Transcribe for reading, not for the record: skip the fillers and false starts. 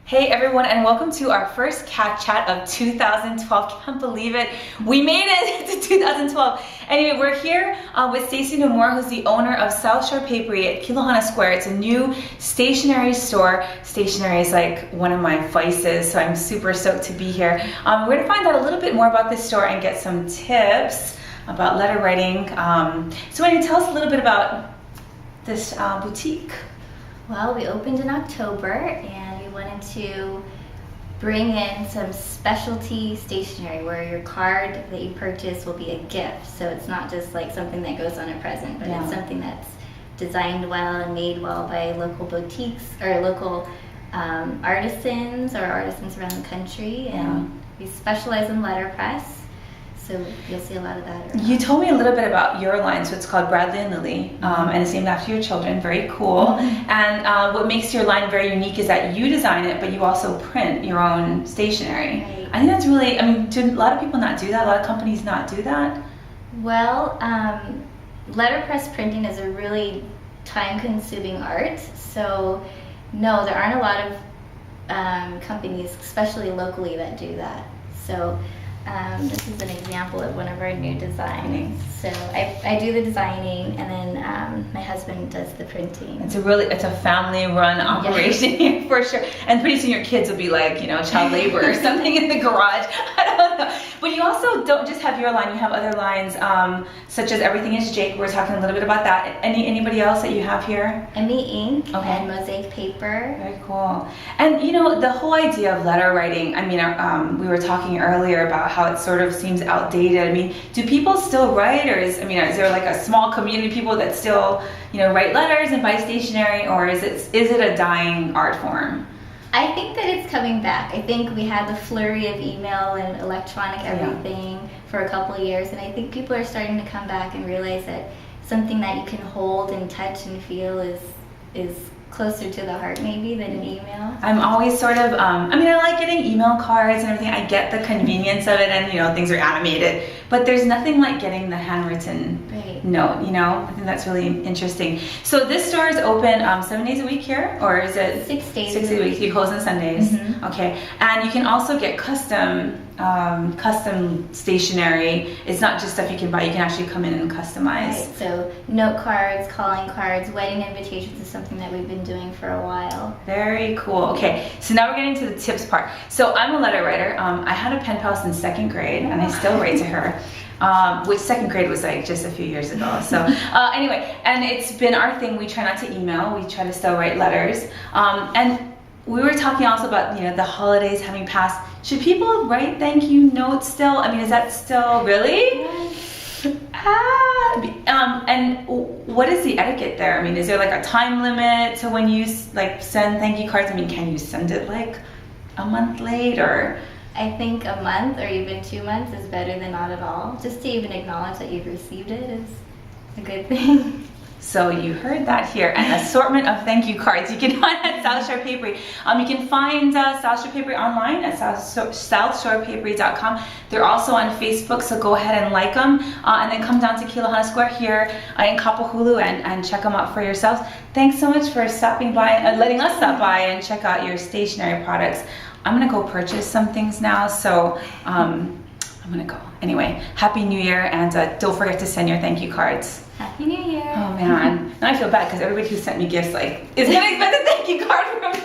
Hey everyone, and welcome to our first Cat Chat of 2012. Can't believe it. We made it to 2012. Anyway, we're here with Stacey Nomura, who's the owner of South Shore Papery at Kilohana Square. It's a new stationery store. Stationery is like one of my vices, so I'm super stoked to be here. We're going to find out a little bit more about this store and get some tips about letter writing. So Wendy, tell us a little bit about this boutique. Well, we opened in October and we wanted to bring in some specialty stationery where your card that you purchase will be a gift. So it's not just like something that goes on a present, but it's something that's designed well and made well by local boutiques or local artisans or artisans around the country. And we specialize in letterpress. So you'll see a lot of that around. You told me a little bit about your line, so it's called Bradley and Lily, and it's named after your children. Very cool. And what makes your line very unique is that you design it, but you also print your own stationery. Right. I think that's really, do a lot of people not do that? A lot of companies not do that? Well, letterpress printing is a really time-consuming art. So no, there aren't a lot of companies, especially locally, that do that. So this is an example of one of our new designs. So I do the designing, and then my husband does the printing. It's a family-run operation here for sure. And pretty soon your kids will be like, child labor or something in the garage. I don't know. But you also don't just have your line; you have other lines, such as Everything Is Jake. We're talking a little bit about that. Anybody else that you have here? Emmy Ink and Mosaic Paper. Very cool. And the whole idea of letter writing. We were talking earlier about how it sort of seems outdated. Do people still write, or is there like a small community of people that still, write letters and buy stationery, or is it a dying art form? I think that it's coming back. I think we had the flurry of email and electronic everything for a couple of years, and I think people are starting to come back and realize that something that you can hold and touch and feel is closer to the heart maybe than an email. I'm always sort of, I like getting email cards and everything. I get the convenience of it, and things are animated, but there's nothing like getting the handwritten note, I think that's really interesting. So this store is open 7 days a week here, or is it 6 days? 6 days a week. You close on Sundays. Okay, and you can also get custom stationery. It's not just stuff you can buy, you can actually come in and customize. Right. So note cards, calling cards, wedding invitations is something that we've been doing for a while. Very cool. Okay, so now we're getting to the tips part. So I'm a letter writer. I had a pen pal since 2nd grade, and I still write to her. Which 2nd grade was like just a few years ago. So anyway, and it's been our thing. We try not to email. We try to still write letters. And we were talking also about the holidays having passed. Should people write thank you notes still? Is that still really? And what is the etiquette there? Is there like a time limit to when you send thank you cards? Can you send it like a month late, or? I think a month or even 2 months is better than not at all. Just to even acknowledge that you've received it is a good thing. So you heard that here, an assortment of thank you cards you can find at South Shore Papery. You can find South Shore Papery online at southshorepapery.com. They're also on Facebook, so go ahead and like them, and then come down to Kilohana Square here in Kapahulu and check them out for yourselves. Thanks so much for stopping by and letting us stop by and check out your stationery products. I'm gonna go purchase some things now, so I'm gonna go. Anyway, Happy New Year, and don't forget to send your thank you cards. Happy New Year. Oh man, now I feel bad because everybody who sent me gifts is gonna expect a thank you card from me.